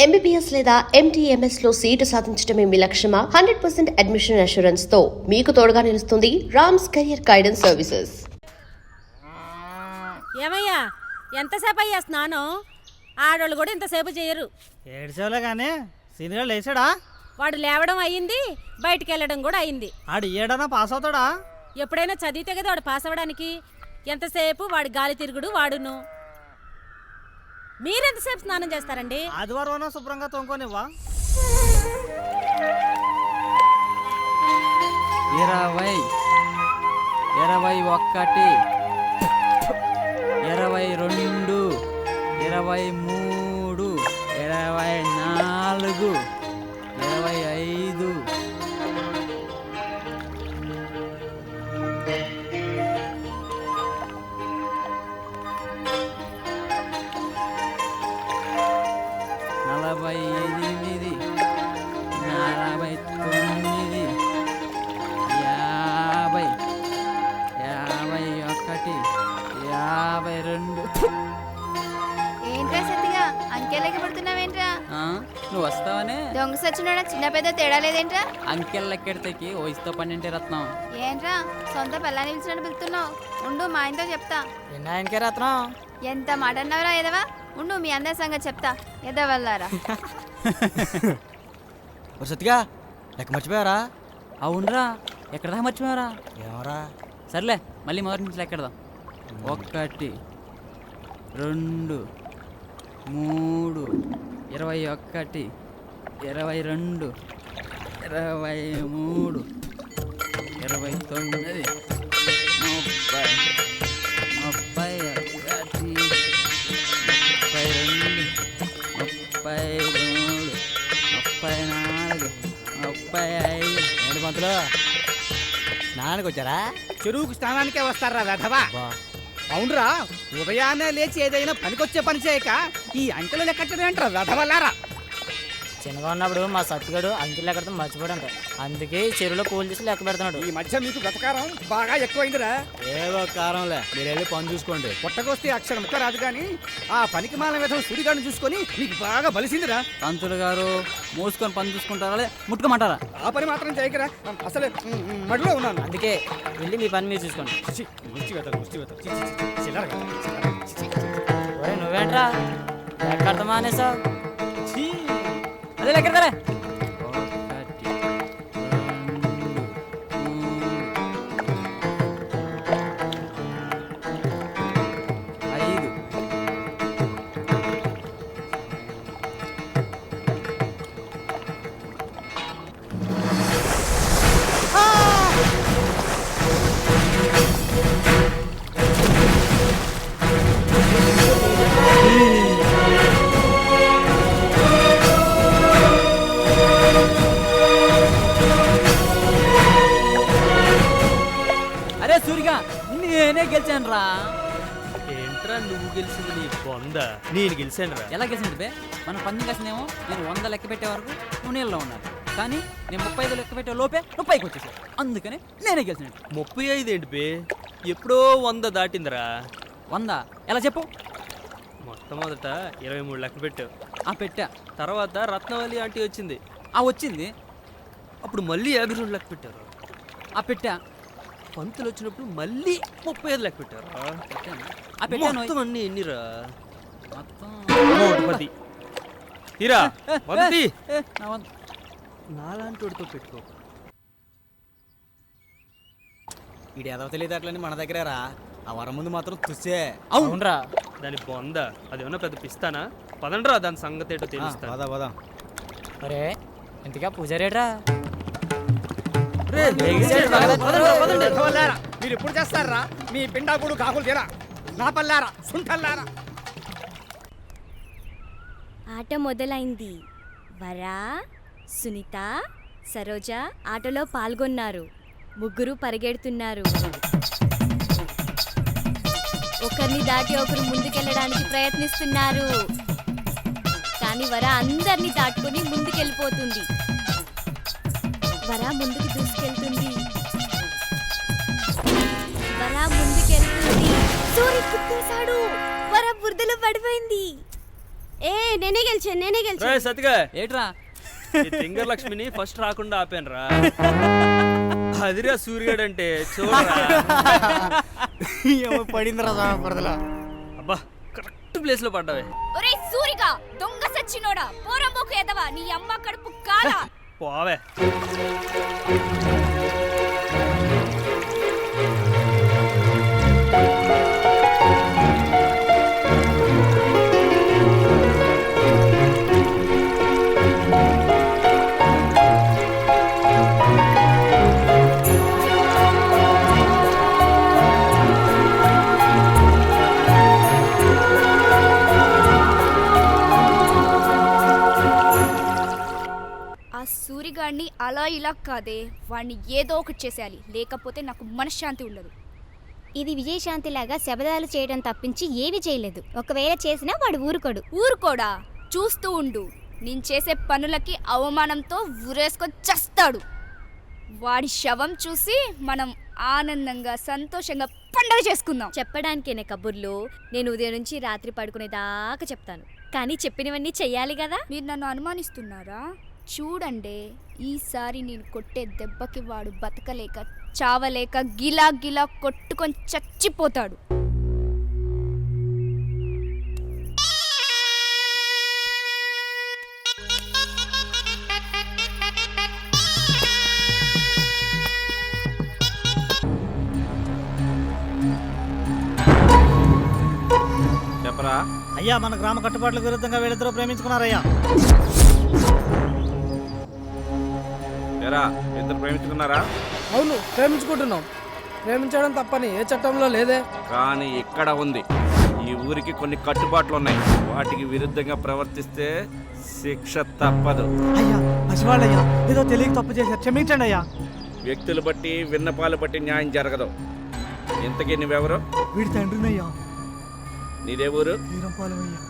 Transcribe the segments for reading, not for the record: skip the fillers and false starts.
MBBS లేదా MTMS లో seat సాధించడమే మీ లక్ష్యమా? 100% అడ్మిషన్ అష్యూరెన్స్ తో మీకు తోడుగా నిలుస్తుంది రామ్స్ కెరియర్ గైడెన్స్ సర్వీసెస్. ఏమయ్యా ఎంతసేపు అయ్యా స్నానం? ఆడోళ్ళు కూడా ఇంతసేపు చేయరు. ఏడ్చేవులే కానీ సీనియర్ లేచాడా? వాడు లేవడం అయ్యింది, బయటికి వెళ్ళడం కూడా అయింది. ఆడు ఏడనా పాస్ అవుతాడా? ఎప్పుడైనా చదివితే కదా వాడు పాస్ అవ్వడానికి. ఎంతసేపు వాడి గాలి తిరుగుడు వాడును. మీరెంతసేపు స్నానం చేస్తారండి? ఆదివారం శుభ్రంగా తొంగనివ్వా. 20, 21, 22, 23, 24, 25. నలభై 49, 50, 51, 52. ఏంట్రా సత్తిగా అంకెలకి పడుతున్నావేంట్రా? నువ్వు వస్తావనే. దొంగ సచ్చినోడా, చిన్న పెద్ద తేడా లేదేంట్రా? అంకెల్ లెక్కెడితేకి వయసుతో పన్నెంటే రత్నం. ఏంట్రా సొంత పిల్లని పిలిచినట్టు పిలుస్తున్నావు? ఉండు మా ఆయనతో చెప్తా. ఆయనకే రత్నం. ఎంత మాట అన్నావురా ఎదవా? ఉండు మీ అందరి సంగతి చెప్తా. ఎదవల్లారా సత్తిగా లెక్క మర్చిపోయారా? అవునరా, ఎక్కడదా మర్చిపోయారా? ఏమరా? సర్లే మళ్ళీ మొదటి నుంచి లెక్కెడదాం. 1, 2, 3, 21, 22, 23, 29, 30, 31, 32, 33, 34, 35. ఏంటి పంతులు స్నానానికి వచ్చారా? చెరువుకు స్నానానికే వస్తారా రథవా? అవునరా, ఉదయాన్నే లేచి ఏదైనా పనికొచ్చే పని చేయక ఈ అంకెలు లెక్కట్టేంటారా రథవల్లారా? చిన్నగా ఉన్నప్పుడు మా సత్తిగాడు అంకెలు ఎక్కడతో మర్చిపోయాడంట. అందుకే చెరువులో పూలు తీసి లెక్క పెడుతున్నాడు. ఈ మధ్య మీకు బ్రతకారం బాగా ఎక్కువైందిరా. ఏదో కారంలే, మీరు వెళ్ళి పని చూసుకోండి. పుట్టకొస్తే అక్షరం ముక్క రాదు కానీ ఆ పనికి మాల విధం సుడిగాడు చూసుకొని మీకు బాగా బలిసిందిరా. పంతులు గారు మూసుకొని పని చూసుకుంటారా లేదా ముట్టుకోమంటారా? ఆ పని మాత్రం చేయకరా, అసలు మడిలో ఉన్నాను. అందుకే వెళ్ళి మీ పని మీరు చూసుకోండి. ఒరే నువ్వేంట్రా ఎక్కడ మానేసావు? అదే లెక్కడతారా? 1, 2, 3, 5. అరే సూరిగా, నేనే గెలిచాను రా. ఏంట్రా నువ్వు గెలిచింది? నీ బొంద. నేను గెలిచాను రా. ఎలా గెలిచింది బే? మనం పందెం కాసినేమో నేను 100 లెక్క పెట్టే వరకు నువ్వు నీళ్ళలో ఉన్నాను, కానీ నేను 35 లెక్క పెట్టే లోపే నువ్వు పైకి వచ్చేసావు. అందుకని నేనే గెలిచినట్టు. 35 ఏంటి బే? ఎప్పుడో 100 దాటిందిరా. 100 ఎలా చెప్పు? మొట్టమొదట 23 లెక్క పెట్టావు. పెట్టా. తర్వాత రత్నవల్లి ఆంటీ వచ్చింది. వచ్చింది. అప్పుడు మళ్ళీ 52 లెక్క పెట్టారు. పెట్టా. పంతులు వచ్చినప్పుడు మళ్ళీ 35 లెక్క పెట్టారు. పెట్టాను. మొత్తం అన్ని ఎన్నిరా? మొత్తం 10. తీరా మొదటి నాలాంటి వాడితో పెట్టుకో. ఇది ఎదవ తెలియదట్లని మన దగ్గరే రా. ఆ వరం ముందు మాత్రం తుస్సే. అవునరా, దాని బొంద. అదేమన్నా పెద్ద పిస్తానా? పదండ్రా, దాని సంగతి ఏంటో తెలుస్తా. పదా ఒరే ఇంతగా పూజారేట్రా? మీరు ఎప్పుడు చేస్తారా మీ పిండాకుడు కాకులు తీరా? నా పల్లారా సుంఠల్లారా. ఆట మొదలైంది. వరా, సునీత, సరోజ ఆటలో పాల్గొన్నారు. ముగ్గురు పరిగెడుతున్నారు. ఒకరిని దాటి ఒకరు ముందుకెళ్ళడానికి ప్రయత్నిస్తున్నారు. కానీ వర అందరినీ దాటుకొని ముందుకెళ్ళిపోతుంది. వర ముందుకు దూసుకెళ్తుంది. వర ముందుకెళ్తుంది. సూరి కుట్టేశాడు. వర బురదలో పడిపోయింది. నేనే గెలిచాను రే సతిగా ఏట్రా ఈ తింగర్ లక్ష్మిని ఫస్ట్ రాకుండా ఆపాను రా. అదిరా సూర్యుడు అంటే చూడరా. పడింది రా బురదలో. అబ్బా కరెక్ట్ ప్లేస్ లో పడ్డావే. ఒరే సూరిగా దొంగ సచ్చినోడా పోరంబోకు ఎదవా నీ అమ్మ కడుపు కాలా. పోవే. ఆ సూరిగాడిని అలా ఇలా కాదే, వాడిని ఏదో ఒకటి చేసేయాలి, లేకపోతే నాకు మనశ్శాంతి ఉండదు. ఇది విజయశాంతి లాగా శబదాలు చేయడం తప్పించి ఏమీ చేయలేదు. ఒకవేళ చేసినా వాడు ఊరుకోడు. ఊరుకోడా? చూస్తూ ఉండు, నేను చేసే పనులకి అవమానంతో ఊరేసుకొని చస్తాడు. వాడి శవం చూసి మనం ఆనందంగా సంతోషంగా పండగ చేసుకుందాం. చెప్పడానికేనే కబుర్లు. నేను ఉదయం నుంచి రాత్రి పడుకునేదాకా చెప్తాను, కానీ చెప్పినవన్నీ చెయ్యాలి కదా. మీరు నన్ను అనుమానిస్తున్నారా? చూడండి, ఈసారి నేను కొట్టే దెబ్బకి వాడు బతకలేక చావలేక గిలా గిలా కొట్టుకొని చచ్చిపోతాడు. చెప్పరా. అయ్యా, మన గ్రామ కట్టుబాట్లకు విరుద్ధంగా వీళ్ళిద్దరూ ప్రేమించుకున్నారయ్యా. ఎరా ఇద్దరు ప్రేమించుకున్నారా? అవును, ప్రేమించుకుంటున్నాం. ప్రేమించడం తప్పని ఏ చట్టంలో లేదే. కానీ ఇక్కడ ఉంది. ఈ ఊరికి కొన్ని కట్టుబాట్లు ఉన్నాయి. వాటికి విరుద్ధంగా ప్రవర్తిస్తే శిక్ష తప్పదు. అయ్యా పసివాళ్ళయ్యా, ఏదో తెలియక తప్పు చేశారు, క్షమించండి అయ్యా. వ్యక్తులు బట్టి విన్నపాలు బట్టి న్యాయం జరగదు. ఇంతకీ నువ్వెవరు? వీడి తండ్రినయ్యా. నీదే ఊరు? వీరంపాలెమయ్యా.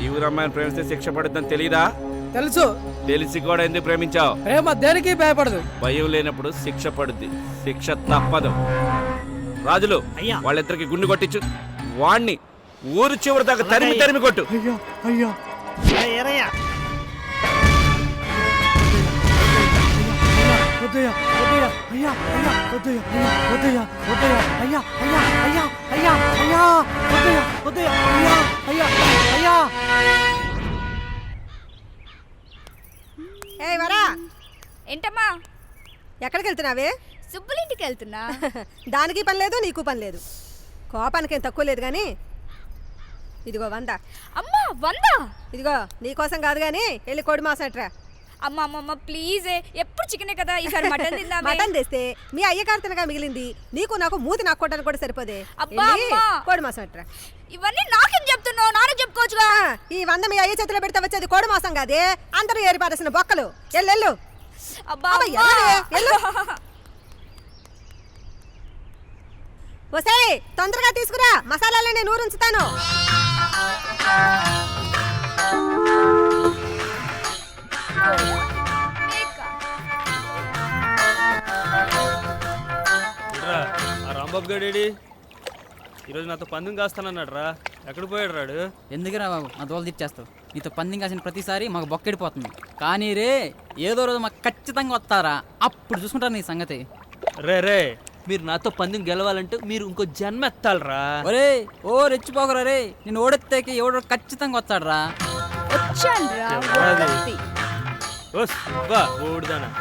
ఈ ఊరు అమ్మాయిని ప్రేమిస్తే శిక్ష పడుతుందని తెలీదా? తెలుసు. తెలిసి కూడా ఎందుకు ప్రేమించావు? ప్రేమ దేనికి భయపడదు. భయం లేనప్పుడు శిక్ష పడుద్ది. శిక్ష తప్పదు. రాజులు, అయ్యా. వాళ్ళిద్దరికి గుండు కొట్టించు. వాణ్ణి ఊరు చివరి దాకా తరిమి తరిమి కొట్టు. అయ్యా అయ్యా ఏరయ్యా. వద్దయ్యా వద్దయ్యా అయ్యా అయ్యా వద్దయ్యా అయ్యా వద్దయ్యా వద్దయ్యా అయ్యా అయ్యా అయ్యా అయ్యా అయ్యా వద్దయ్యా వద్దయ్యా అయ్యా అయ్యా అయ్యా. ఏ వరా, ఏంటమ్మా? ఎక్కడికి వెళ్తున్నావే? సుబ్బులింటికి వెళ్తున్నా. దానికి పని లేదు, నీకు పని లేదు. కోపానికి ఏం తక్కువ లేదు కానీ ఇదిగో 100. అమ్మా 100? ఇదిగో నీకోసం కాదు కానీ వెళ్ళి కోడి మాసం అట్రా. అమ్మ అమ్మమ్మ ప్లీజ్, ఎప్పుడు చికెనే కదా, ఈసారి మటన్ తిందామే. మటన్ తెస్తే మీ అయ్యగారు తినగా మిగిలింది. నీకు నాకు మూతి నాక్కోవడానికి కూడా సరిపోదే. అబ్బా, వెళ్ళి అమ్మా. కోడి మాసం అట్రా. ఇవన్నీ నాకేం చెప్తున్నావు? నాన్న చెప్పుకోవచ్చుగా. ఈ 100 మీ అయ్య చేతిలో పెడితే వచ్చేది కోడి మాసం కాదే, అందరూ ఏరిపారేసిన బొక్కలు. ఎల్లెళ్ళు. అబ్బా అబ్బా, ఎల్లవే, ఎల్లు. ఒసేయ్, తొందరగా తీసుకురా, మసాలాలు నేను ఊరుంచుతాను. ఆ రాంబాబు గడేడి ఈరోజు నాతో పందెం కాస్తానన్నాడు రా. ఎక్కడ పోయాడు రాడు? ఎందుకురా బాబు నా దోలు తీర్చేస్తావు? నీతో పందెం కాసిన ప్రతిసారి మాకు బొక్కెడిపోతుంది. కానీ రే, ఏదో రోజు మాకు ఖచ్చితంగా వస్తారా, అప్పుడు చూసుకుంటారు నీ సంగతి. రే మీరు నాతో పందెం గెలవాలంటే మీరు ఇంకో జన్మ ఎత్తాలరా. ఒరే ఓ రెచ్చిపోకరా రే, నేను ఓడెత్తాకి ఎవడో ఖచ్చితంగా వస్తాడరా.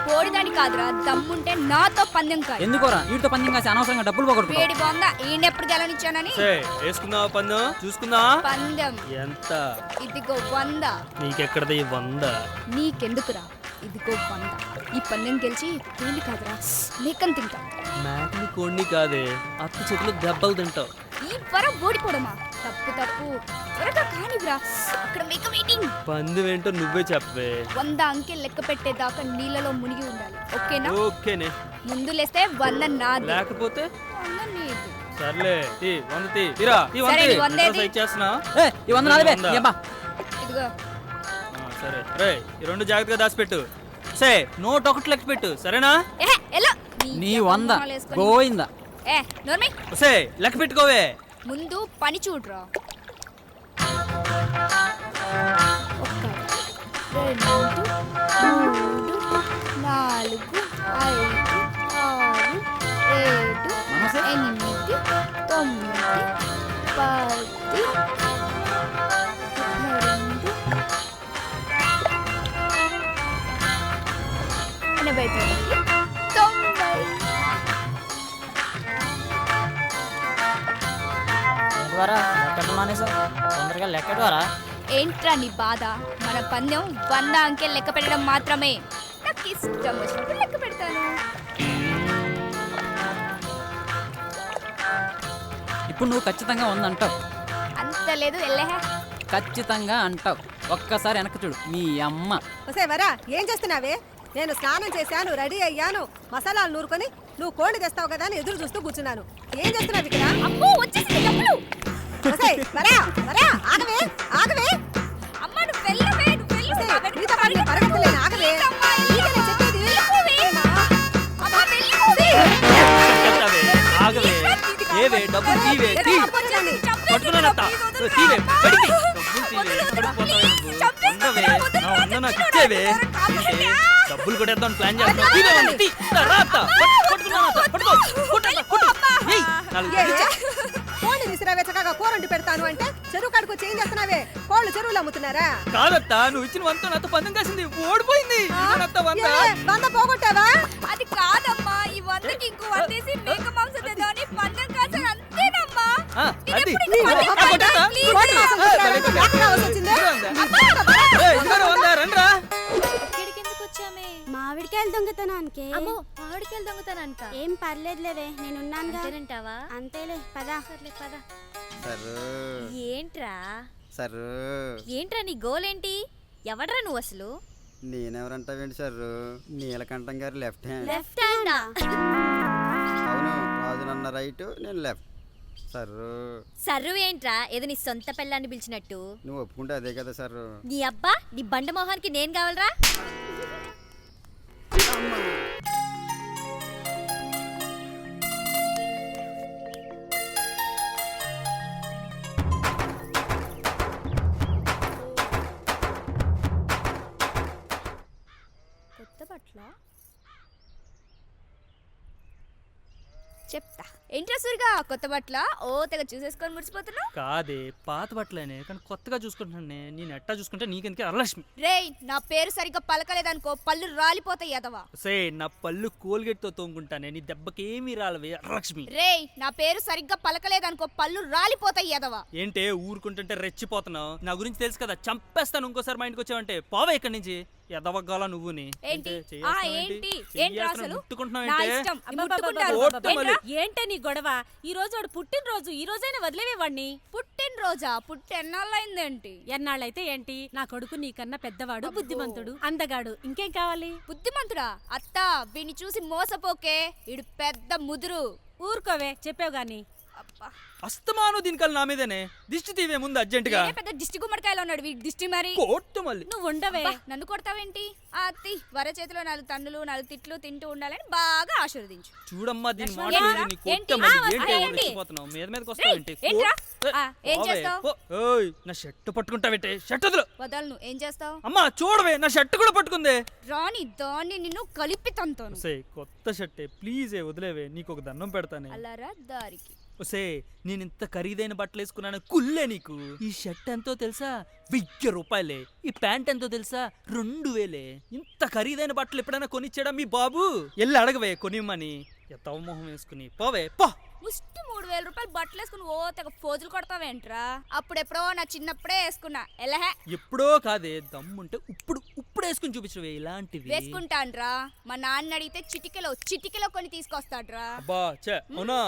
కోడిదాని కాదురా, దమ్ముంటే నాతో పందెం కాదు. ఎందుకోరా వీటితో పందెం కాసి అనవసరంగా డబ్బులు పోగొట్టు. వేడి బాగుందా? ఈయనెప్పుడు గెలనిచ్చానని. వేసుకుందావా పందెం? చూసుకుందా. పందెం ఎంత? ఇదిగో 100. నీకెక్కడది 100? నీకెందుకురా? ఇదిగో 100. ఈ పందెం గెలిచి కోడి కాదురా మేకని తింటా. మేకని కోడిని కాదే, అత్త చేతిలో దెబ్బలు తింటావు. ఈ వరం ఓడిపోవడమా? తప్పు త్వరగా కానివ్వరా, అక్కడ మేక వెయిటింగ్. పందెం ఏంటో నువ్వే చెప్పవే. 100 అంకె లెక్క పెట్టేదాకా నీళ్ళలో మునిగి ఉండాలి, ఓకేనా? ఓకేనే. ముందు లేస్తే 100 నాది, లేకపోతే 100 నీది. సర్లే, 100 తీరా. సరే, నీ 100 ఏది? ఇచ్చేస్తున్నా. ఈ 100 నాలుగే ఏబ్బా. ఇదిగో. సరే రే, ఈ 2 జాగ్రత్తగా దాచిపెట్టు. సే నోట్ ఒకటి లెక్క పెట్టు, సరేనా? ఎలా నీ 100 గోయిందా? నోర్మి సే లెక్క పెట్టుకోవే. ముందు పని చూడరా. 2 3 4 5 6 7 నమస్తే. 8 9 10 82 90. ద్వారా లెక్కడం మానేసా తొందరగా లెక్కడవారా ఏంట్రా నీ బాధ? మన పందెం 100 అంకెలు లెక్క పెట్టడం మాత్రమే. నాకు ఇష్టం వచ్చినప్పుడు లెక్క పెడతాను. ఇప్పుడు నువ్వు ఖచ్చితంగా ఉందంటావు. అంత లేదు ఎల్లహే. ఖచ్చితంగా అంటావు. ఒక్కసారి వెనక చూడు మీ అమ్మ. ఒసే వరా ఏం చేస్తున్నావే? నేను స్నానం చేశాను, రెడీ అయ్యాను, మసాలాలు నూరుకొని నువ్వు కోడి తెస్తావు కదా అని ఎదురు చూస్తూ కూర్చున్నాను. ఏం చేస్తున్నావు ఇక్కడ? అమ్మో వచ్చేసింది డబ్బులు. ఒసే వరా వరా ఆగవే ఆగవే. అమ్మ నువ్వు వెళ్ళవే, నువ్వు వెళ్ళు. ఒసే, నా వెనక నీతో పాటు నేను పరిగెత్తలేను, ఆగవే. వెళ్ళమ్మా, నీకేనే చెప్పేది. వెళ్ళిపోవే. అమ్మ వెళ్ళిపోవే. చెప్తావే, ఆగవే. ఏవే డబ్బులు తీవే, తీ. పట్టుకున్నానత్త. తీవే, బడికి. డబ్బులు తీవే, ఎక్కడికి పోతావే నువ్వు? ఉండవే, నా ఉన్న నాకు ఇచ్చేవే. ఏంటి, డబ్బులు కొట్టేద్దాం ప్లాన్ చేస్తున్నావు. తీవే వాళ్ళు, తీ. రా అత్త. పట్టుకున్నానత్త. పట్టుకో. కొట్టత్త, కొట్టు. ఏయ్, నాలుగు ఏ, ఇచ్చే. కోడిని విసిరావే, చక్కగా కూరండి పెడతాను అంటే చెరువు కాడుకు వచ్చి ఏం చేస్తున్నావే? కోళ్ళు చెరువులు అమ్ముతున్నారా? కాదత్త, నువ్వు ఇచ్చిన వంత నాతో పందెం కాసింది, ఓడిపోయింది. ఇదేనత్త వంత. ఏ, వంద పోగొట్టావా? అది కాదమ్మా, ఈ 100కి ఇంకో 100 వేసి మేక మాంసం తెద్దామని పందెం కాసాను అంతేనమ్మా. ఆ, అది. నీ ఆ, మొహం కొట్టత్తా. పడ్డా? కోడి మాంసం తీసుకురావాలంటే నాకు రావాల్సి వచ్చిందే? ఏయ్, ఇదిగోరా వంద, రండ్రా. ఇక్కడికి ఎందుకు వచ్చామే? మామిడికాయలు దొంగతనానికి. అమ్మో మామిడికాయలు దొంగతానంట. ఏం పర్లేదులేవే, నేనున్నానుగా. అంతేనంటావా? అంతేలే పదా. సర్లే పద. సర్రు ఏంట్రా సర్రు ఏంట్రా నీ గోల్ ఏంటి? ఎవడ్రా నువ్వు అసలు? నేనెవరంటావేంటి సర్రు? నీలకంఠం గారు లెఫ్ట్ హ్యాండ్. లెఫ్ట్ హ్యాండా? అవును, రాజునన్న రైట్, నేను లెఫ్ట్. సర్రు సర్రు ఏంట్రా? ఏదో నీ సొంత పెళ్ళాన్ని పిలిచినట్టు. నువ్వు ఒప్పుకుంటే అదే కదా సర్రు. నీ అబ్బా నీ బండ మొహానికి నేను కావాలరా? కొత్త బట్టల చెప్తా. ఏంట్రా సూరిగా కొత్త బట్టల? ఓ తెగ చూసేసుకొని మురిసిపోతున్నావు. కాదే, పాత బట్టలేనే, కానీ కొత్తగా చూసుకుంటున్నానే. నేను ఎట్టా చూసుకుంటే నీకెందుకే అరలక్ష్మి. రేయ్ నా పేరు సరిగ్గా పలకలేదనుకో పళ్ళు రాలిపోతాయి ఎదవా. సే, నా పళ్ళు కోల్గేట్ తో తోముకుంటానే, నీ దెబ్బకేమీ రాలవే అరలక్ష్మి. రేయ్ నా పేరు సరిగ్గా పలకలేదనుకో పళ్ళు రాలిపోతాయి ఎదవా. ఏంటే ఊరుకుంటుంటే రెచ్చిపోతున్నావు? నా గురించి తెలుసు కదా, చంపేస్తాను ఇంకోసారి మా ఇంటికి వచ్చావంటే. పోవా ఇక్కడి నుంచి, ఎదవగ్గాల నువ్వుని. ఏంటి? ఏంటి? ఏంట్రా అసలు? నా ముట్టుకుంటున్నావు ఇష్టం. ముట్టుకుంటారు. ఏంట్రా? ఏంటే నీ గొడవ? ఈ రోజు వాడు పుట్టినరోజు, ఈ రోజైనా వదిలేవే వాడిని. పుట్టినరోజా? పుట్టెన్నాళ్ళైందేంటి? ఎన్నాళ్ళైతే ఏంటి, నా కొడుకు నీకన్నా పెద్దవాడు, బుద్ధిమంతుడు, అందగాడు, ఇంకేం కావాలి? బుద్ధిమంతుడా? అత్త వీని చూసి మోసపోకే, ఇడు పెద్ద ముదురు. ఊరుకోవే, చెప్పావు గాని. అబ్బా, అస్తమాను దీనికల్ నా మీదనే దిష్టి తీవే ముందు అర్జెంటుగా. నేనే పెద్ద దిష్టి గుమ్మడికాయలో ఉన్నాడు వీడి దిష్టి మరి. కోర్టు మళ్ళీ నువ్వు ఉండవే. అబ్బా, నన్ను కొడతావేంటి? ఆ అత్తి వర చేతిలో 4 తన్నులు 4 తిట్లు తింటూ ఉండాలని బాగా ఆశీర్వదించు. చూడమ్మా దీని లక్ష్మణ, మాట ఏంట్రా? విని నీ కొట్ట ఏంటి? మళ్ళీ. ఆ, ఏంటి ఏంటి? రెచ్చిపోతున్నావు? మీద మీదకి వస్తావేంటి? ఏంట్రా? ఆ, ఏం పోవే, చేస్తావ్? పో. ఓయ్, నా షర్ట్ పట్టుకుంటావేంటి? షర్ట్ వదులు. వదలను. ఏం చేస్తావు? అమ్మా చూడవే, నా షర్ట్ కూడా పట్టుకుందే. రాని దాన్ని నిన్ను కలిపి తంతాను. ఒసే, కొత్త షర్టే, ప్లీజే వదిలేవే, నీకు ఒక దండం పెడతానే. అలారా దారికి. ఒసే, నేను ఇంత ఖరీదైన బట్టలు వేసుకున్నాను కుల్లే నీకు. ఈ షర్ట్ ఎంతో తెలుసా? 1000 రూపాయలే. ఈ ప్యాంట్ ఎంతో తెలుసా? 2000. ఇంత ఖరీదైన బట్టలు ఎప్పుడైనా కొనిచ్చాడా మీ బాబు? ఎల్లి అడగవే కొనిమ్మని. ఎత్తవ మొహం వేసుకుని పోవే పో. ముష్టి 3000 రూపాయలు బట్టలు వేసుకుని ఓ తెగ ఫోజులు కొడతావేంట్రా? అప్పుడెప్పుడో నా చిన్నప్పుడే వేసుకున్నా. ఎలహే ఎప్పుడో కాదే, దమ్ముంటే ఇప్పుడు వేసుకుని చూపించవే ఇలాంటివి. వేసుకుంటాన్రా. మా నాన్న అడిగితే చిటికెలో కొని తీసుకొస్తాడ్రా. అబ్బా చే, అవునా?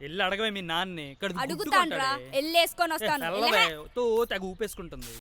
ఎల్లి అడగవే మీ నాన్నే. ఇక్కడ అడుగుతాన్రా. ఎల్లేసుకొని వస్తాను. తెగ ఊపేసుకుంటుంది.